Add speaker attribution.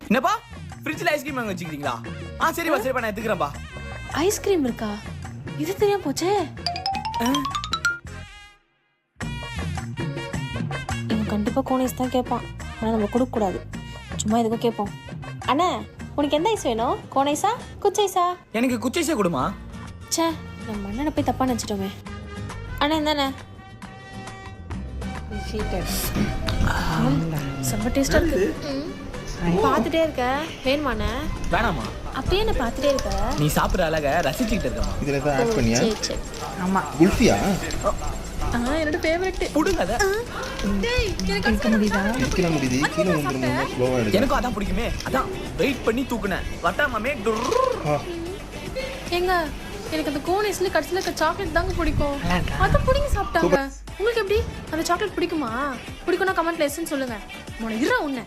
Speaker 1: என்னப்பா ஃப்ரிட்ஜ்ல ஐஸ்கிரீம் வாங்கி வச்சுக்கிறீங்களா? சரிப்பா சரிப்பா நான் எடுத்துக்கிறேன்ப்பா.
Speaker 2: ஐஸ்கிரீம் இருக்கா? இது தெரியாம போச்சே. இவன் கண்டிப்பா கோனைஸ் தான் கேட்பான். ஆனா நம்ம கொடுக்க கூடாது. சும்மா எதுக்கும் கேட்போம். அண்ணா உனக்கு எந்த ஐஸ் வேணும்? கோனைஸா குச்சைஸா?
Speaker 1: எனக்கு குச்சைஸே கொடுமா.
Speaker 2: ச்சே நம்ம அண்ணனை போய் தப்பா நினைச்சிட்டோமே. அண்ணா என்னண்ணே? செம்ம டேஸ்டா இருக்கு. பாத்துட்டே இருக்க வேணுமாண்ணே?
Speaker 1: வேணாமா?
Speaker 2: அப்படியே என்ன பாத்துட்டே இருக்க?
Speaker 1: நீ சாப்பிடுற அழக ரசிச்சுக்கிட்டு இருக்கமா.
Speaker 3: இதுல தான் ஆட் பண்ணியா?
Speaker 2: சரி சரி.
Speaker 4: ஆமா
Speaker 3: குல்ஃபியா?
Speaker 2: என்னோட ஃபேவரட்.
Speaker 1: புடுங்க அத.
Speaker 2: டேய் எனக்கு
Speaker 4: இருக்க முடியுதா?
Speaker 3: கீழ முடியுது. கீழ வந்துருமா? ஸ்லோவா எடுங்க.
Speaker 1: எனக்கும் அதான் பிடிக்குமே. அதான் வெயிட் பண்ணி தூக்குனேன். வட்டாமமே
Speaker 2: ஏங்க எனக்கு அந்த கோனைஸ்ல கடைசில இருக்க சாக்லேட் தாங்க பிடிக்கும். அத புடிங்க சாப்பிட்டாங்க. உங்களுக்கு எப்படி அந்த சாக்லேட் பிடிக்குமா? பிடிக்கும்னா கமெண்ட்ல எஸ்ன்னு சொல்லுங்க. மொன இறா உன்ன